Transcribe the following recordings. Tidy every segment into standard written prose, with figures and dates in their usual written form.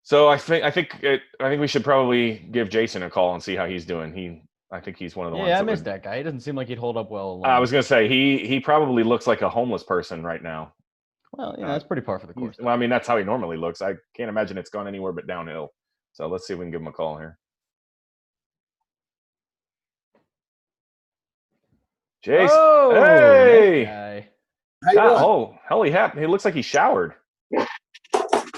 So I think we should probably give Jason a call and see how he's doing. I think he's one of the ones. Yeah, I missed that guy. He doesn't seem like he'd hold up well alone. I was gonna say he probably looks like a homeless person right now. Well, that's pretty par for the course. Well, I mean, that's how he normally looks. I can't imagine it's gone anywhere but downhill. So let's see if we can give him a call here. Jason, oh, hey! How you doing? Oh, holy heck! He looks like he showered.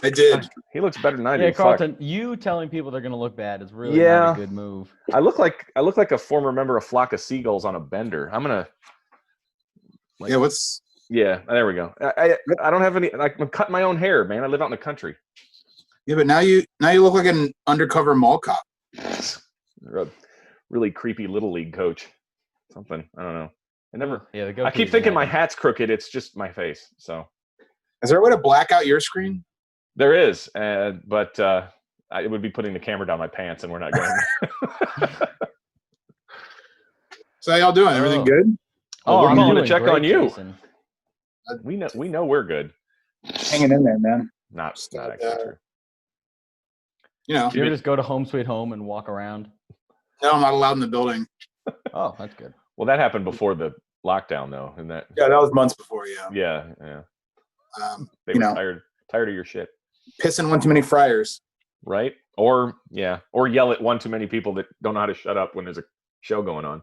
I did. He looks better than I do. Yeah, Carlton, you telling people they're gonna look bad is really not a good move. I look like a former member of Flock of Seagulls on a bender. I'm gonna. Yeah, there we go. I don't have any. I'm cutting my own hair, man. I live out in the country. Yeah, but now you look like an undercover mall cop. A really creepy little league coach. Something I don't know. I keep the thinking my hat's crooked. It's just my face. So. Is there a way to black out your screen? There is, but it would be putting the camera down my pants, and we're not going. So how y'all doing? Everything good? Oh, we're calling to check great, on you. Jason. We know we're good. Hanging in there, man. Not actually true. You know. Do you ever just go to Home Sweet Home and walk around? No, I'm not allowed in the building. Oh, that's good. Well, that happened before the lockdown, though, and that. Yeah, that was months before. Yeah. Yeah. They you were know, tired of your shit. Pissing one too many fryers. Right? Or yell at one too many people that don't know how to shut up when there's a show going on.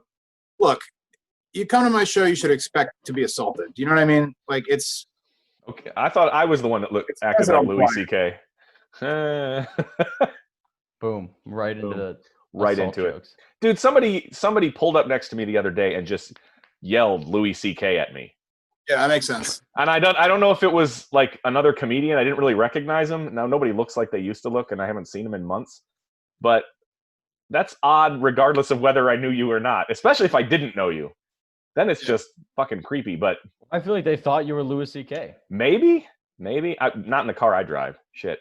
Look, you come to my show, you should expect to be assaulted. Do you know what I mean? Like it's. Okay, I thought I was the one that acted like Louis C.K. Boom! Right into the right into jokes. It, dude. Somebody pulled up next to me the other day and just yelled Louis C.K. at me. Yeah, that makes sense. And I don't know if it was like another comedian. I didn't really recognize him. Now nobody looks like they used to look, and I haven't seen him in months. But that's odd, regardless of whether I knew you or not. Especially if I didn't know you, then it's just fucking creepy. But I feel like they thought you were Louis C.K. Maybe. Not in the car I drive. Shit.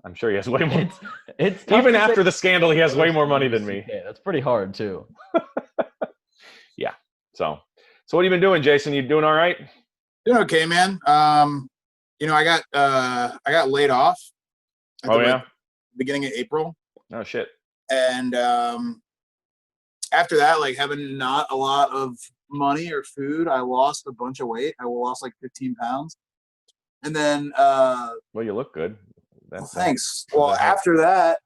I'm sure he has way more. It's even after the scandal, he has way more money than me. That's pretty hard too. Yeah. So what have you been doing, Jason? You doing all right? Doing okay, man. I got laid off. Beginning of April. Oh shit. And after that, like having not a lot of money or food, I lost a bunch of weight. I lost like 15 pounds. And then well, you look good. Thanks. Well, after that,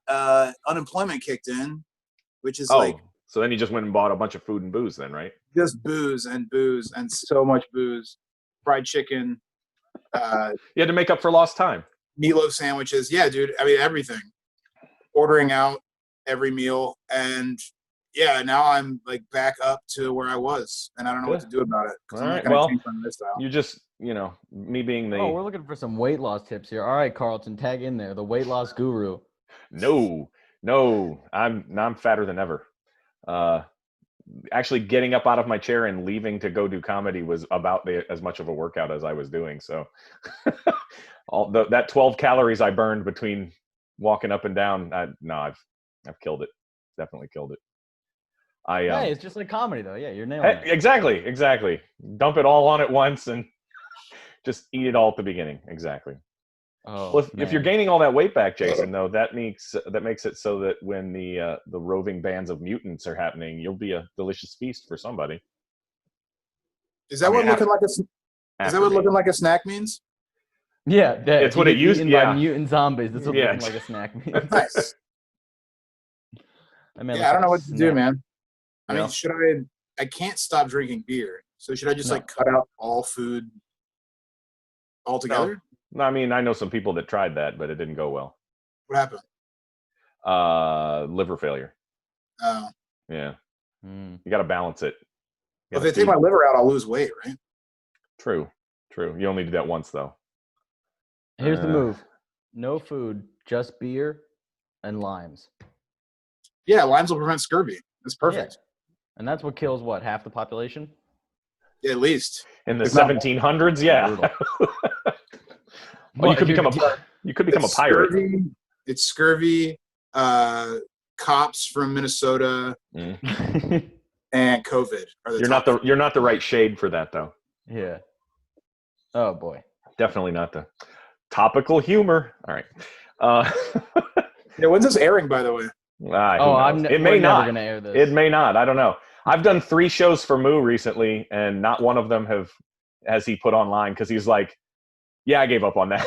unemployment kicked in, which is so then you just went and bought a bunch of food and booze then, right? Just booze and so much booze. Fried chicken. You had to make up for lost time. Meatloaf sandwiches. Yeah, dude. I mean, everything. Ordering out every meal. And yeah, now I'm like back up to where I was. And I don't know what to do about it. All right. Well, you just, me being the... Oh, we're looking for some weight loss tips here. All right, Carlton, tag in there. The weight loss guru. No. I'm fatter than ever. Actually getting up out of my chair and leaving to go do comedy was about as much of a workout as I was doing. So that 12 calories I burned between walking up and down, I've killed it. Definitely killed it. Hey, it's just like comedy though. Yeah, you're nailing it. Exactly. Dump it all on at once and just eat it all at the beginning. Exactly. Oh, well, if you're gaining all that weight back, Jason, though, that makes it so that when the roving bands of mutants are happening, you'll be a delicious feast for somebody. Is that what looking like a snack means? Yeah, it's what it used to be. By mutant zombies. That's what looking like a snack means. Nice. I don't know what to do, man. I mean, I can't stop drinking beer. So should I just cut out all food altogether? No, I mean, I know some people that tried that, but it didn't go well. What happened? Liver failure. Oh. Yeah. You got to balance it. If they take my liver out, I'll lose weight, right? True. You only do that once, though. Here's the move. No food, just beer and limes. Yeah, limes will prevent scurvy. That's perfect. Yeah. And that's what kills, half the population? Yeah, at least. In the 1700s, yeah. Well, you could become a pirate. It's scurvy, cops from Minnesota, and COVID. You're not the right shade for that, though. Yeah. Oh boy. Definitely not the topical humor. All right. Uh, Yeah, when's this airing, by the way? who Oh, knows? we're may never not. gonna air this. It may not. I don't know. I've done 3 shows for Moo recently, and not one of them has he put online because he's like, yeah, I gave up on that.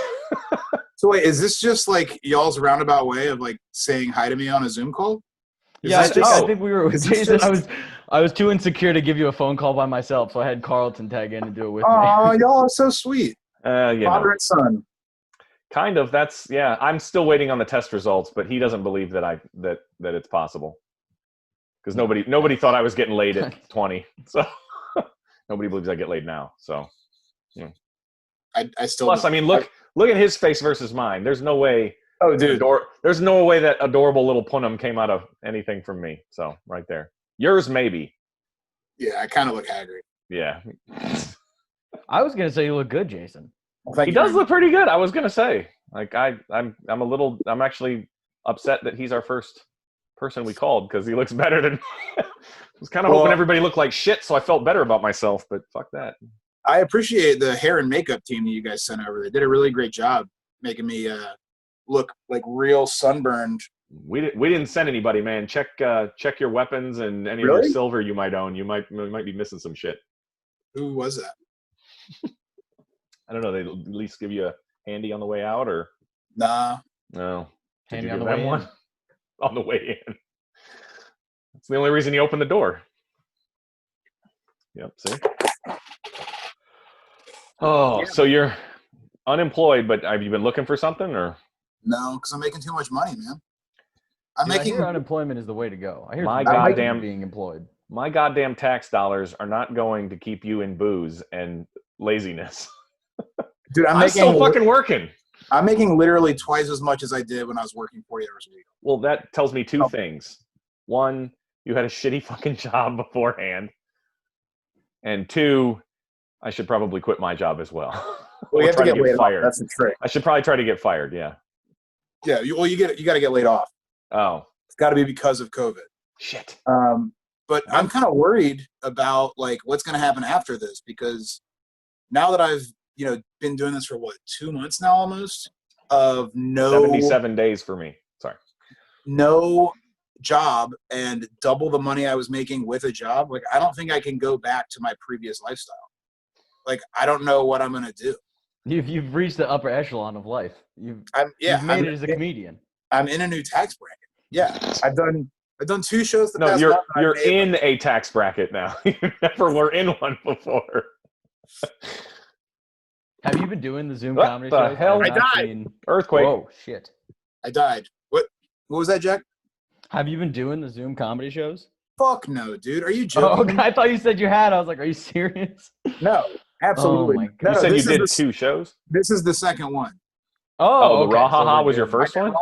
So wait, is this just like y'all's roundabout way of like saying hi to me on a Zoom call? Yeah, I this think we were with is this Jason. just- I was too insecure to give you a phone call by myself, so I had Carlton tag in and do it with Oh, me. y'all are so sweet. You Father know, and son. kind of. That's I'm still waiting on the test results, but he doesn't believe that that it's possible because nobody thought I was getting laid at 20, so nobody believes I get laid now. So, I still. plus, don't. I mean, look at his face versus mine. There's no way. Oh, dude. There's no way that adorable little punum came out of anything from me. So right there, yours maybe. Yeah, I kind of look haggard. Yeah, I was gonna say you look good, Jason. Well, thank he you does very look pretty good. I was gonna say, like, I'm actually upset that he's our first person we called because he looks better than. I was kind of hoping everybody looked like shit, so I felt better about myself. But fuck that. I appreciate the hair and makeup team that you guys sent over. They did a really great job making me look like real sunburned. We didn't send anybody, man. Check your weapons and any of Really? your silver you might own. You might be missing some shit. Who was that? I don't know. They at least give you a handy on the way out, or Nah. no? Did Handy you on give the them way in. one? On the way in. That's the only reason he opened the door. Yep. See. Oh, so you're unemployed, but have you been looking for something, or? No, because I'm making too much money, man. I'm Dude, making. I hear unemployment is the way to go. I hear My it's better than goddamn- being employed. My goddamn tax dollars are not going to keep you in booze and laziness. Dude, I'm still fucking working. I'm making literally twice as much as I did when I was working 40 hours a week. Well, that tells me 2 things. 1, you had a shitty fucking job beforehand. And 2, I should probably quit my job as well. Well, you have to try get laid fired. off. That's the trick. I should probably try to get fired, yeah. Yeah, you got to get laid off. Oh, It's got to be because of COVID. shit. But I'm kind of worried about like what's going to happen after this because now that I've been doing this for 2 months now almost of 77 days for me. Sorry. No job and double the money I was making with a job. Like I don't think I can go back to my previous lifestyle. Like I don't know what I'm going to do. You've reached the upper echelon of life. You've made it as a comedian. I'm in a new tax bracket. Yeah, I've done 2 shows. No, you're in a tax bracket now. You never were in one before. Have you been doing the Zoom What comedy the shows? hell? I've I not died. seen- Earthquake. Oh shit! I died. What was that, Jack? Have you been doing the Zoom comedy shows? Fuck no, dude. Are you Oh, joking? okay. I thought you said you had. I was like, are you serious? No, absolutely. Oh my No, You said you this is did 2 shows? This is the second one. Oh, the okay, Raw so Haha we're was your good. first one?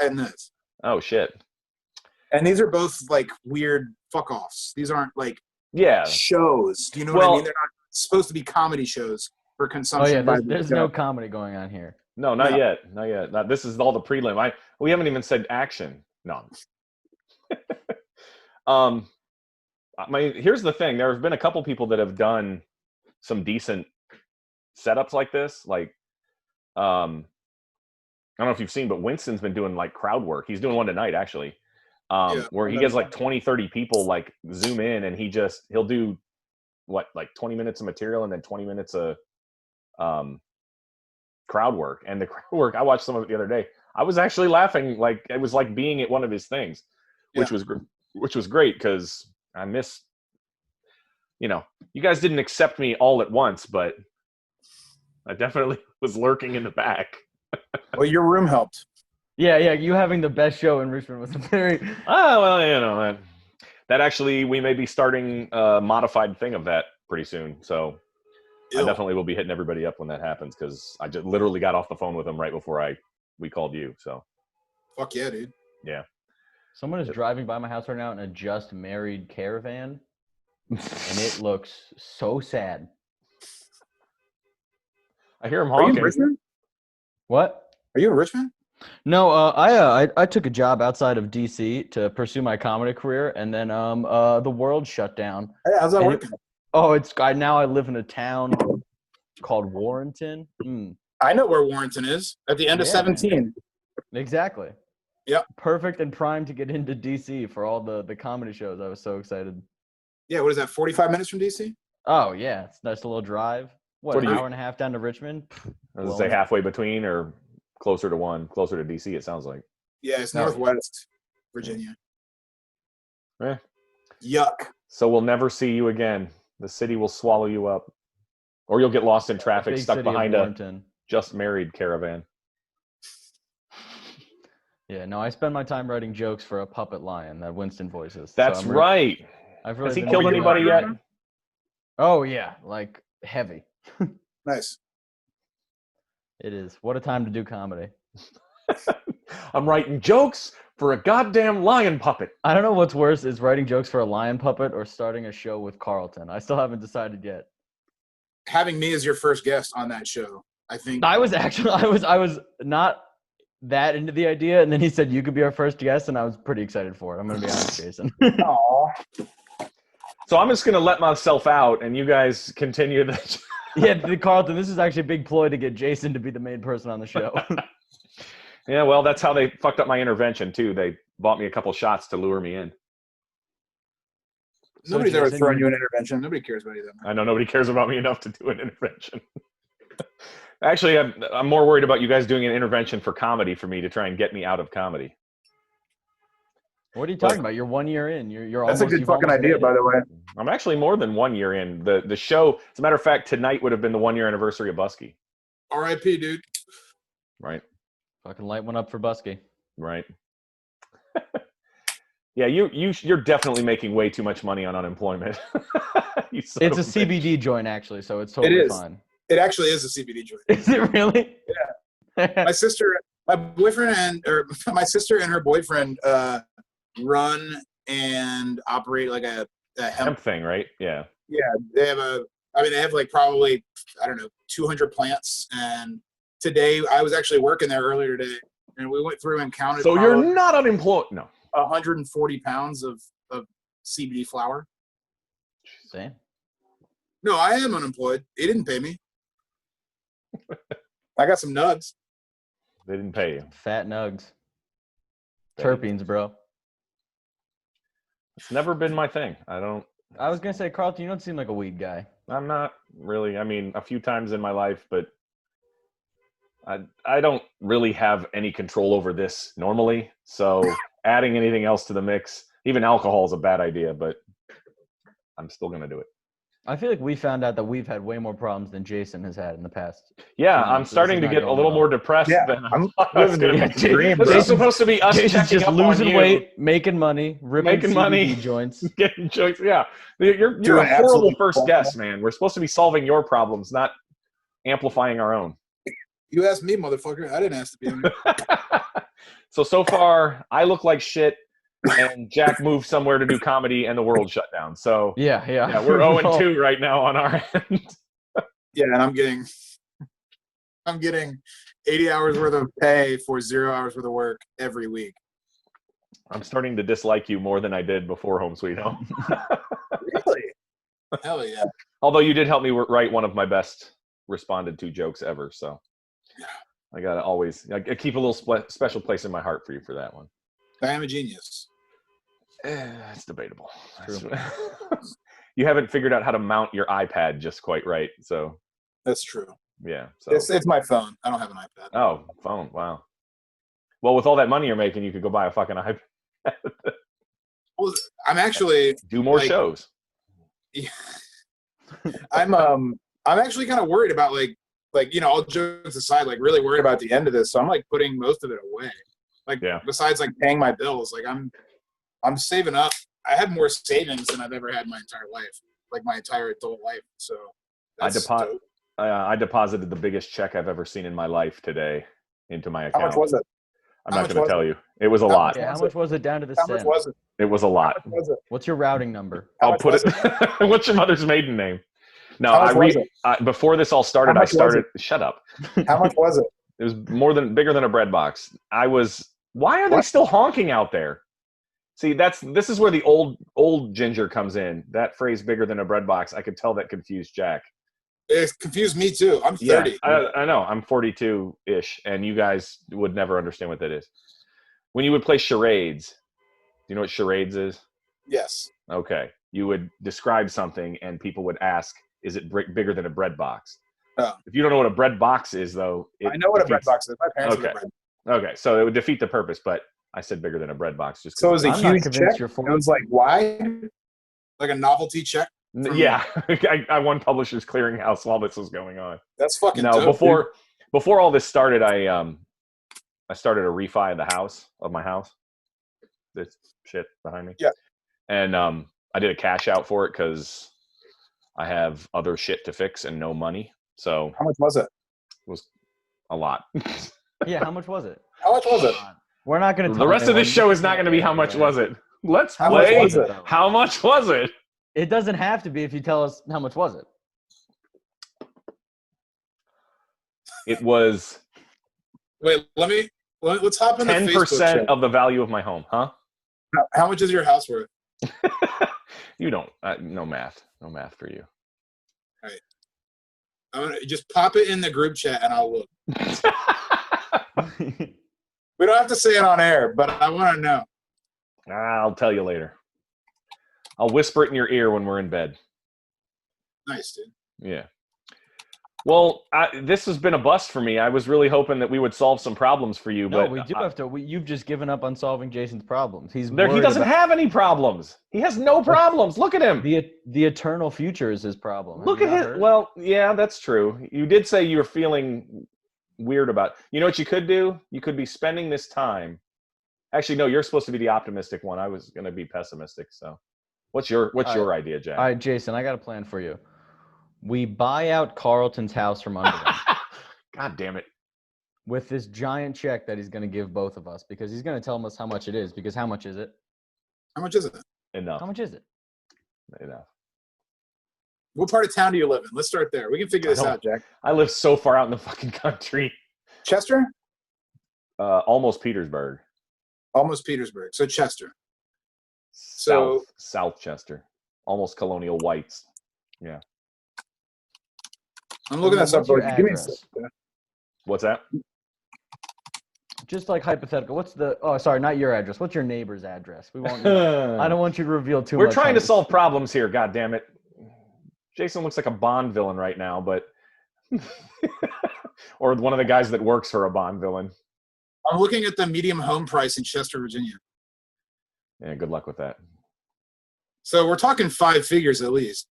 And this. Oh, shit. And these are both like weird fuck offs. These aren't like Yeah. shows. Do you know what I Well- mean? They're not supposed to be comedy shows for Oh consumption. yeah, by there's the no comedy going on here. No, not No. yet. Not yet. This is all the prelim. We haven't even said action. No. Here's the thing. There have been a couple people that have done some decent setups like this. Like, I don't know if you've seen, but Winston's been doing like crowd work. He's doing one tonight actually, where he gets like 20, 30 people like zoom in, and he'll do like 20 minutes of material and then 20 minutes of crowd work. And the crowd work, I watched some of it the other day. I was actually laughing, like it was like being at one of his things, which was great because I miss. You guys didn't accept me all at once, but I definitely was lurking in the back. Well, your room helped. Yeah. You having the best show in Richmond was a very. Oh well, that actually we may be starting a modified thing of that pretty soon. So I definitely will be hitting everybody up when that happens because I just literally got off the phone with him right before we called you. So Fuck yeah, dude. yeah. Someone is driving by my house right now in a just married caravan, and it looks so sad. I hear him Are you in honking. Richmond? What? Are you in Richmond? No, I took a job outside of DC to pursue my comedy career, and then the world shut down. Hey, how's that And working? Now I live in a town called Warrenton. I know where Warrenton is. At the end of Yeah, 17. Exactly. Yep. Perfect and primed to get into DC for all the comedy shows. I was so excited. Yeah, what is that? 45 minutes from DC? Oh yeah, it's a nice little drive. What, What an do you- hour and a half down to Richmond? I was gonna say halfway between or closer to DC. It sounds like. Yeah, it's No. Northwest Virginia. Eh. Yuck. So we'll never see you again. The city will swallow you up, or you'll get lost in traffic, Big stuck city of behind a Warrenton. just married caravan. Yeah, no, I spend my time writing jokes for a puppet lion that Winston voices. That's right. I've really Has he been killed doing anybody that. yet? Oh yeah, like heavy. Nice. It is. What a time to do comedy. I'm writing jokes for a goddamn lion puppet. I don't know what's worse, is writing jokes for a lion puppet or starting a show with Carlton. I still haven't decided yet. Having me as your first guest on that show, I think. I was not that into the idea, and then he said you could be our first guest, and I was pretty excited for it. I'm gonna be honest, Jason. Aw. So I'm just gonna let myself out, and you guys continue the. Yeah, Carlton, this is actually a big ploy to get Jason to be the main person on the show. Yeah, well, that's how they fucked up my intervention too. They bought me a couple shots to lure me in. Nobody's So, ever Jason, thrown you an intervention. Nobody cares about you then. I know nobody cares about me enough to do an intervention. Actually, I'm more worried about you guys doing an intervention for comedy for me to try and get me out of comedy. What are you talking about? You're 1 year in. You're That's a almost, good you've fucking almost idea, made it. by the way. I'm actually more than 1 year in. The show, as a matter of fact, tonight would have been the 1 year anniversary of Busky. R.I.P., dude. Right. Fucking light one up for Busky. Right. Yeah, you're definitely making way too much money on unemployment. It's a CBD joint, actually, so it's totally is. fine. It actually is a CBD joint. Is it really? Yeah. My sister and her boyfriend run and operate like a hemp thing, right? Yeah. Yeah, they have like probably, I don't know, 200 plants. And today, I was actually working there earlier today, and we went through and counted. So you're not unemployed? No. 140 pounds of CBD flower. Damn. No, I am unemployed. He didn't pay me. I got some nugs. They didn't pay you. Fat nugs. Terpenes, bro. It's never been my thing. I was going to say, Carlton, you don't seem like a weed guy. I'm not really. I mean, a few times in my life, but I don't really have any control over this normally. So adding anything else to the mix, even alcohol, is a bad idea, but I'm still going to do it. I feel like we found out that we've had way more problems than Jason has had in the past. Yeah, I'm starting to get a little more depressed than I'm I was going to be. dream. This is supposed to be us Jason's checking just up losing on you, weight, making money, ripping Making CBD money. joints. getting jokes. Yeah, you're Doing a horrible absolutely first awful. guest, man. We're supposed to be solving your problems, not amplifying our own. You asked me, motherfucker. I didn't ask to be on here. So far, I look like shit, and Jack moved somewhere to do comedy, and the world shut down. So Yeah. we're 0-2 right now on our end. Yeah, and I'm getting 80 hours worth of pay for 0 hours worth of work every week. I'm starting to dislike you more than I did before Home Sweet Home. Really? Hell yeah. Although you did help me write one of my best responded to jokes ever, so I gotta always I keep a little special place in my heart for you for that one. I am a genius. It's debatable. True. You haven't figured out how to mount your iPad just quite right, so That's true. yeah. So It's my phone. I don't have an iPad. oh, phone. Wow. Well, with all that money you're making, you could go buy a fucking iPad. Well, I'm actually Do more like- shows. I'm actually kind of worried about like all jokes aside, like really worried about the end of this. So I'm like putting most of it away. Like besides like paying my bills, like I'm saving up. I have more savings than I've ever had in my entire life, like my entire adult life. So I that's dope. deposited the biggest check I've ever seen in my life today into my How account. much was it? I'm How not much going to was tell it? you. It was a How lot. much Yeah, how was much was it down to the How much cent? was it? It was a lot. How much was it? What's your routing number? How I'll much put was it. What's your mother's maiden name? No, How much was before this all started, How I much was started. Shut up. How much was it? It was bigger than a bread box. Why are they still honking out there? See, this is where the old ginger comes in. That phrase, bigger than a bread box, I could tell that confused Jack. It confused me too. I'm 30. Yeah, I know. I'm 42-ish, and you guys would never understand what that is. When you would play charades, do you know what charades is? Yes. Okay. You would describe something, and people would ask, is it bigger than a bread box? Oh. If you don't know what a bread box is, though, I know what a bread box is. My parents have a bread. Okay, so it would defeat the purpose, but I said bigger than a bread box. Just so it was a I'm huge not convinced check. you're It was like wide, like a novelty check. Yeah, I won Publishers Clearinghouse while this was going on. That's fucking no. dope, Before all this started, I started a refi of my house. This shit behind me. Yeah. And I did a cash out for it because I have other shit to fix and no money. So how much was it? It was a lot. Yeah, how much was it? How much was it? We're not going to. The rest of this show is not going to be how much was it. Let's How play. much was it? How much was it? It doesn't have to be if you tell us how much was it. It was. Wait, let's hop in the Facebook 10% chat. of the value of my home, huh? How much is your house worth? You don't. No math. No math for you. All right. I'm gonna just pop it in the group chat and I'll look. We don't have to say it on air, but I want to know. I'll tell you later. I'll whisper it in your ear when we're in bed. Nice, dude. Yeah. Well, this has been a bust for me. I was really hoping that we would solve some problems for you, but we do have to. You've just given up on solving Jason's problems. he doesn't have any problems. He has no problems. Look at him. The eternal future is his problem. Look at him. Well, yeah, that's true. You did say you were feeling weird about. You know what you could do? You could be spending this time. Actually, no. You're supposed to be the optimistic one. I was going to be pessimistic. So, what's your idea, Jack? All right, Jason. I got a plan for you. We buy out Carlton's house from under him. God damn it. With this giant check that he's going to give both of us because he's going to tell us how much it is. Because how much is it? How much is it? Enough. How much is it? Enough. What part of town do you live in? Let's start there. We can figure this out, Jack. I live so far out in the fucking country. Chester? Almost Petersburg. Almost Petersburg. So Chester. So South Chester. Almost Colonial Whites. Yeah. I'm looking at something. Give me a second. What's that? Just like hypothetical. Sorry, not your address. What's your neighbor's address? We won't. I don't want you to reveal too much. We're trying to solve problems here. God damn it. Jason looks like a Bond villain right now, but or one of the guys that works for a Bond villain. I'm looking at the medium home price in Chester, Virginia. Yeah, good luck with that. So we're talking 5 figures at least.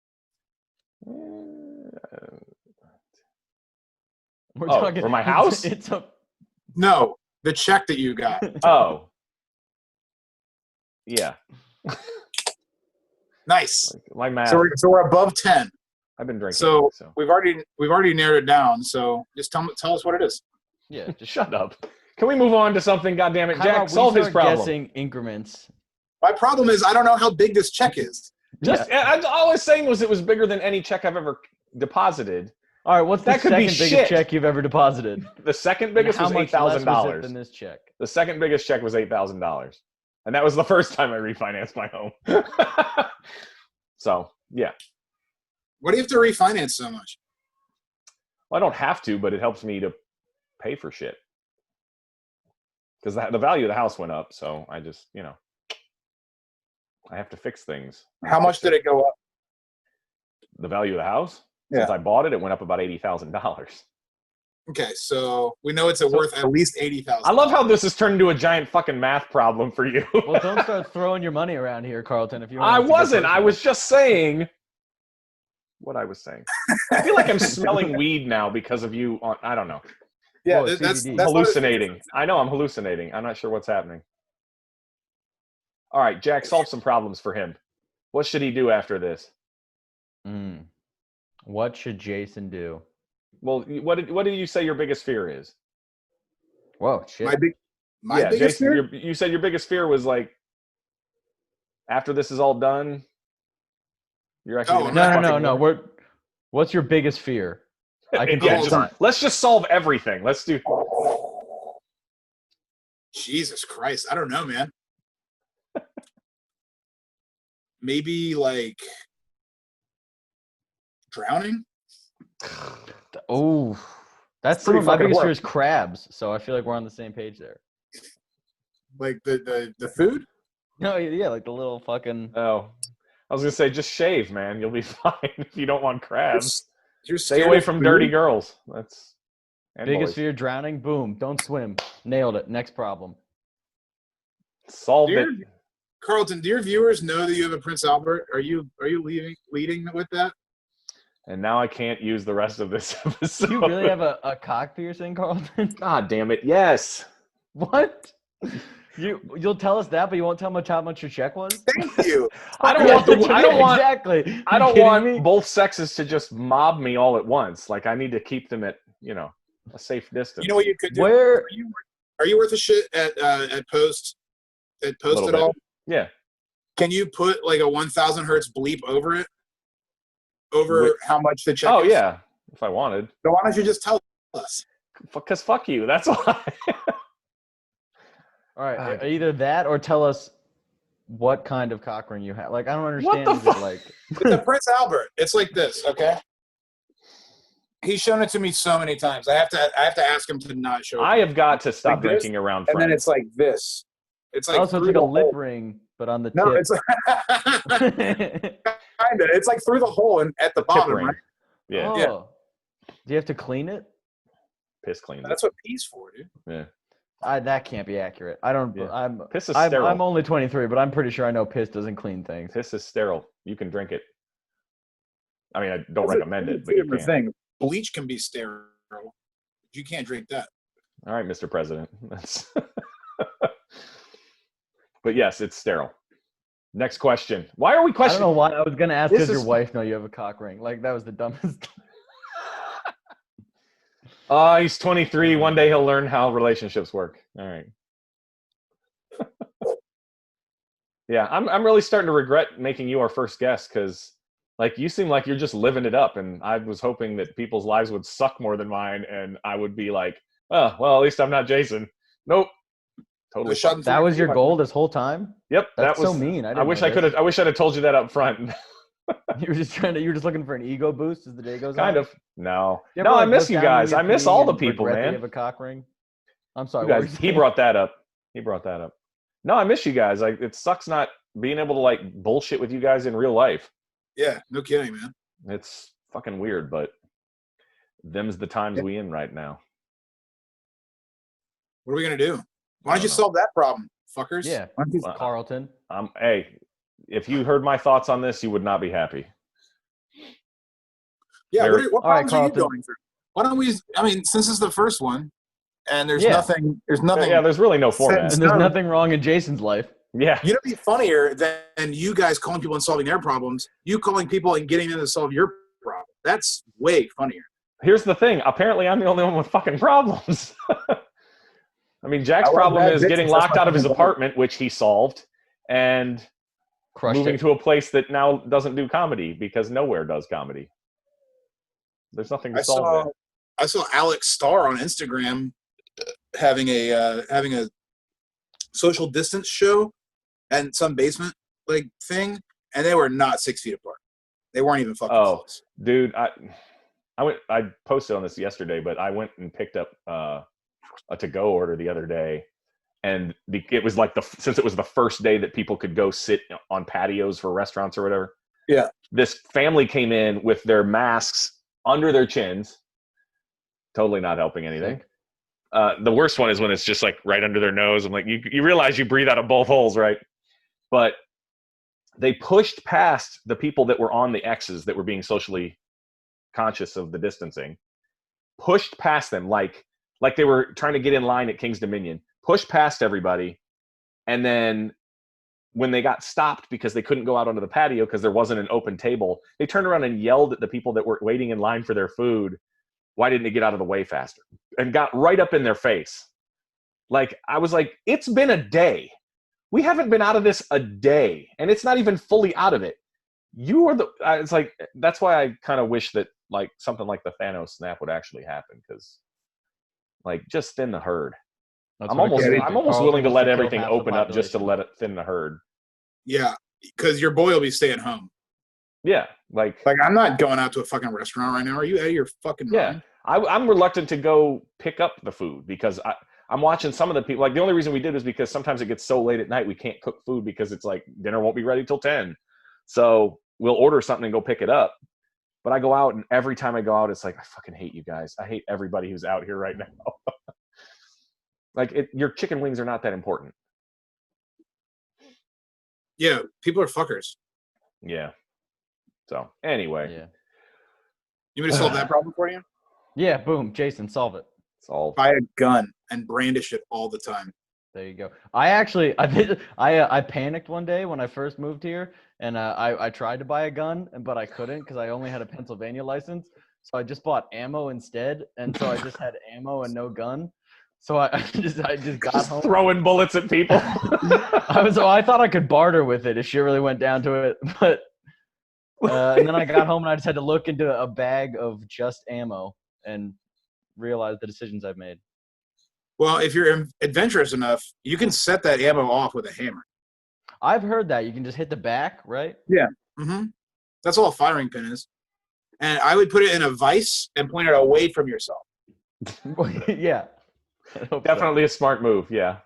We're talking for my house? No, the check that you got. Oh. Yeah. Nice. My math. So we're above 10. I've been drinking. So we've already narrowed it down. So just tell us what it is. Yeah, just shut up. Can we move on to something? God damn it, Jack! Solve his problem. Guessing increments. My problem is I don't know how big this check is. All I was saying was it was bigger than any check I've ever deposited. All right, what's the second biggest check you've ever deposited? The second biggest was $8,000. Than this check. The second biggest check was $8,000, and that was the first time I refinanced my home. So yeah. What do you have to refinance so much? Well, I don't have to, but it helps me to pay for shit because the value of the house went up. So I just, I have to fix things. How much did it go up? The value of the house? Yeah. Since I bought it, it went up about $80,000. Okay, so we know it's worth at least $80,000. I love how this has turned into a giant fucking math problem for you. Well, don't start throwing your money around here, Carlton. If you I wasn't. I was just saying what I was saying. I feel like I'm smelling weed now because of you. I don't know. Yeah, that's hallucinating. I know I'm hallucinating. I'm not sure what's happening. All right, Jack, solve some problems for him. What should he do after this? What should Jason do? Well, what did you say your biggest fear is? Whoa, shit. My biggest Jason, fear? you said your biggest fear was like after this is all done. You're actually no. What's your biggest fear? Let's just solve everything. Let's do. Jesus Christ, I don't know, man. Maybe like drowning. Oh, that's some pretty of my fucking biggest fear horrible. is crabs. So I feel like we're on the same page there. Like the food? No, yeah, like the little fucking. Oh, I was gonna say just shave, man. You'll be fine if you don't want crabs. You're Stay scared away of from food? dirty girls. That's and Biggest boys. fear, drowning. Boom, don't swim. Nailed it. Next problem. Solved it. Carlton, do your viewers know that you have a Prince Albert? Are you leading with that? And now I can't use the rest of this episode. Do you really have a cock piercing, Carlton? God damn it! Yes. What? You'll tell us that, but you won't tell much how much your check was. Thank you. I don't want the. I don't want. Exactly. I don't kidding want me? both sexes to just mob me all at once. Like I need to keep them at a safe distance. You know what you could do? Where? Are you worth a shit at Post? At Post at all? Yeah. Can you put like a 1,000 hertz bleep over it? Over how much the check Oh is? yeah, if I wanted. So why don't you just tell us? Because fuck you. That's why. All right, either that or tell us what kind of cock ring you have. Like I don't understand. What the fuck? Like It's a Prince Albert. It's like this, okay? He's shown it to me so many times. I have to ask him to not show it. I have got to stop Like this, drinking around and friends. then it's like this. It's like also it's like a lip ring, but on the tip. No, it's like kinda. It's like through the hole and at the bottom, ring. right? Yeah. Oh. Yeah. Do you have to clean it? Piss clean. That's what pee's for, dude. Yeah. That can't be accurate. I don't. Yeah. Piss is sterile. I'm only 23, but I'm pretty sure I know piss doesn't clean things. Piss is sterile. You can drink it. I mean, I don't recommend it, but Here's you the can. thing. Bleach can be sterile. You can't drink that. All right, Mr. President. That's But yes, it's sterile. Next question. Why are we I don't questioning? know why. I was gonna ask This because your is- wife know you have a cock ring. Like that was the dumbest. He's 23. One day he'll learn how relationships work. All right. Yeah, I'm really starting to regret making you our first guest because, like, you seem like you're just living it up, and I was hoping that people's lives would suck more than mine, and I would be like, oh, well, at least I'm not Jason. Nope. Totally. That was your goal this whole time. Yep. That's that was so mean. I wish I could have. I wish I'd have told you that up front. You were just looking for an ego boost as the day goes on. Kind of. No. You No, ever, I like, miss look you down when guys. you're I miss all the peeing and people, regret that man. You have a cock ring. I'm sorry. You what guys, were you he saying? brought that up. He brought that up. No, I miss you guys. Like, it sucks not being able to like bullshit with you guys in real life. Yeah, no kidding, man. It's fucking weird, but them's the times we in right now. What are we gonna do? Why don't I you don't know. solve that problem, fuckers? Yeah, Why don't you- Well, Carlton. Hey, if you heard my thoughts on this, you would not be happy. Yeah, There- what All right, problems are you Carlton. going through? Why don't we? I mean, since this is the first one, and there's Yeah. nothing. There's nothing. Yeah, there's really no format. And there's No. nothing wrong in Jason's life. Yeah. You know, what'd be funnier than you guys calling people and solving their problems. You calling people and getting them to solve your problem. That's way funnier. Here's the thing. Apparently, I'm the only one with fucking problems. I mean, Jack's I love problem bad is bitches. getting That's locked my out of his fucking apartment, which he solved, and Crushed moving it. to a place that now doesn't do comedy because nowhere does comedy. There's nothing to I solve saw I saw Alex Starr on Instagram having a social distance show and some basement like thing, and they were not 6 feet apart. They weren't even fucking Oh. close. there. Dude, I posted on this yesterday, but I went and picked up a to-go order the other day, and it was like since it was the first day that people could go sit on patios for restaurants or whatever. Yeah. This family came in with their masks under their chins, totally not helping anything. The worst one is when it's just like right under their nose. I'm like, you realize you breathe out of both holes, right? But they pushed past the people that were on the X's that were being socially conscious of the distancing, pushed past them like they were trying to get in line at King's Dominion, pushed past everybody. And then when they got stopped because they couldn't go out onto the patio because there wasn't an open table, they turned around and yelled at the people that were waiting in line for their food, why didn't they get out of the way faster? And got right up in their face. Like, I was like, it's been a day. We haven't been out of this a day, and it's not even fully out of it. You are it's like, that's why I kind of wish that like something like the Thanos snap would actually happen, because like just thin the herd. I'm almost willing to let everything open up just to let it thin the herd. Yeah, because your boy will be staying home. Yeah, Like I'm not going out to a fucking restaurant right now. Are you out of your fucking mind? I'm reluctant to go pick up the food because I'm watching some of the people. Like the only reason we did is because sometimes it gets so late at night we can't cook food because it's like dinner won't be ready till 10. So we'll order something and go pick it up. But I go out, and every time I go out, it's like, I fucking hate you guys. I hate everybody who's out here right now. Like your chicken wings are not that important. Yeah, people are fuckers. Yeah. So anyway. Yeah. You want me to solve that problem for you? Yeah, boom, Jason, solve it. Solve. Buy a gun and brandish it all the time. There you go. I panicked one day when I first moved here, and I tried to buy a gun, but I couldn't because I only had a Pennsylvania license. So I just bought ammo instead, and so I just had ammo and no gun. So I just got home throwing bullets at people. I thought I could barter with it if shit really went down to it, but and then I got home and I just had to look into a bag of just ammo and realize the decisions I've made. Well, if you're adventurous enough, you can set that ammo off with a hammer. I've heard that you can just hit the back, right? Yeah. Mm-hmm. That's all a firing pin is. And I would put it in a vise and point it away from yourself. Yeah. Definitely a smart move. Yeah.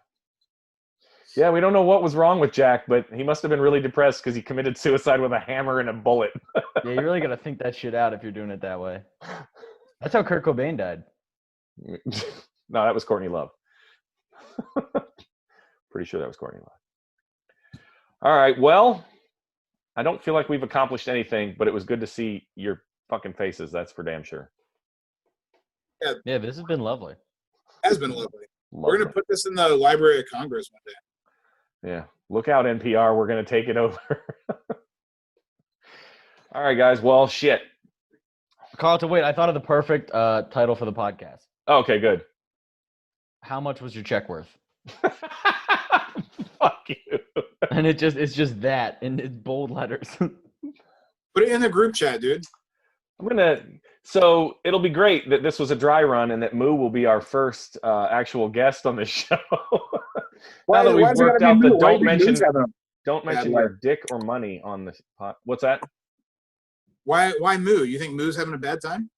Yeah, we don't know what was wrong with Jack, but he must have been really depressed because he committed suicide with a hammer and a bullet. Yeah, you really got to think that shit out if you're doing it that way. That's how Kurt Cobain died. No, that was Courtney Love. Pretty sure that was Courtney Love. All right, well, I don't feel like we've accomplished anything, but it was good to see your fucking faces. That's for damn sure. Yeah, this has been lovely. It has been lovely. We're going to put this in the Library of Congress one day. Yeah. Look out, NPR. We're going to take it over. All right, guys. Well, shit. Carlton, wait. I thought of the perfect title for the podcast. Okay, good. How much was your check worth? Fuck you. And it's just that in bold letters. Put it in the group chat, dude. So it'll be great that this was a dry run and that Moo will be our first actual guest on this show. Now that we've worked out the don't mention your dick or money on this pot. What's that? Why Moo? You think Moo's having a bad time?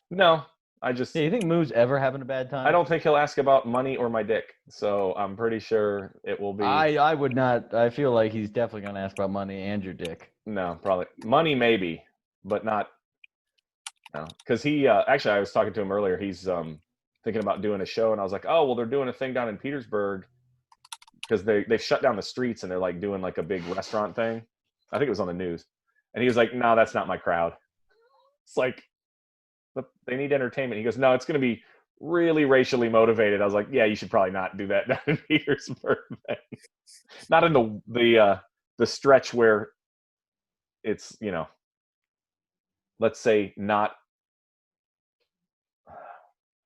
No, I just. Yeah, you think Moo's ever having a bad time? I don't think he'll ask about money or my dick. So I'm pretty sure it will be. I would not. I feel like he's definitely going to ask about money and your dick. No, probably money maybe, but not. No, because he actually I was talking to him earlier. He's thinking about doing a show, and I was like, oh well, they're doing a thing down in Petersburg because they've shut down the streets and they're like doing like a big restaurant thing. I think it was on the news, and he was like, no, that's not my crowd. It's like they need entertainment. He goes, no, it's going to be really racially motivated. I was like, yeah, you should probably not do that down in Petersburg. Not in the stretch where it's let's say not.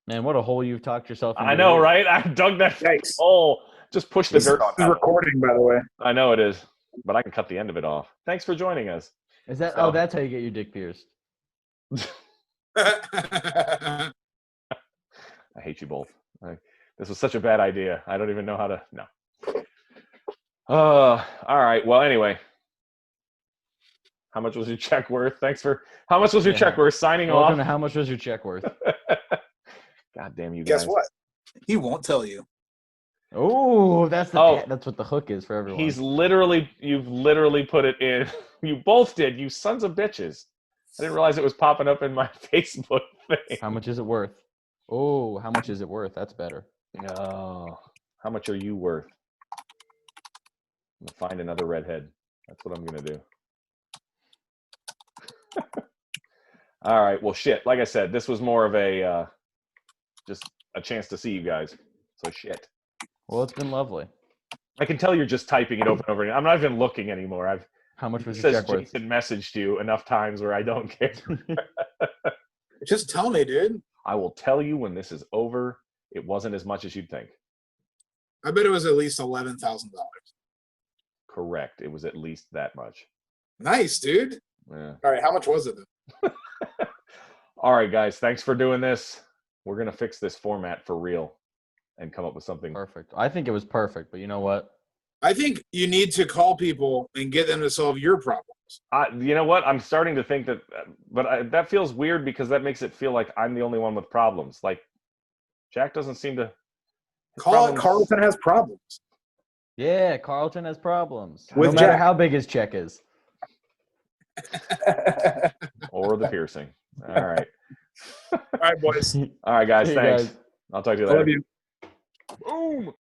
Man, what a hole you've talked yourself into. I know, right? I dug that hole. Just push the dirt on that. This is recording, by the way. I know it is, but I can cut the end of it off. Thanks for joining us. Is that? Oh, that's how you get your dick pierced. I hate you both. This was such a bad idea. I don't even know how to. No. All right. Well, anyway. How much was your check worth? How much was your check worth? Signing off. How much was your check worth? God damn you guys. Guess what? He won't tell you. Oh, that's what the hook is for everyone. You've literally put it in. You both did, you sons of bitches. I didn't realize it was popping up in my Facebook thing. How much is it worth? Oh, how much is it worth? That's better. Oh, how much are you worth? I'm gonna find another redhead. That's what I'm gonna do. All right. Well, shit. Like I said, this was more of a just a chance to see you guys. So shit. Well, it's been lovely. I can tell you're just typing it over and over again. I'm not even looking anymore. How much was your check worth? Jason messaged you enough times where I don't care. Just tell me, dude. I will tell you when this is over. It wasn't as much as you'd think. I bet it was at least $11,000. Correct. It was at least that much. Nice, dude. Yeah. All right. How much was it then? All right, guys. Thanks for doing this. We're going to fix this format for real and come up with something. Perfect. I think it was perfect, but you know what? I think you need to call people and get them to solve your problem. You know what? I'm starting to think that, but that feels weird because that makes it feel like I'm the only one with problems. Like Jack doesn't seem to. Carlton has problems. Yeah, Carlton has problems. With no matter Jack. how big his check is. Or the piercing. All right. All right, boys. All right, guys. See you Thanks. guys. I'll talk to you I later. love you. Boom.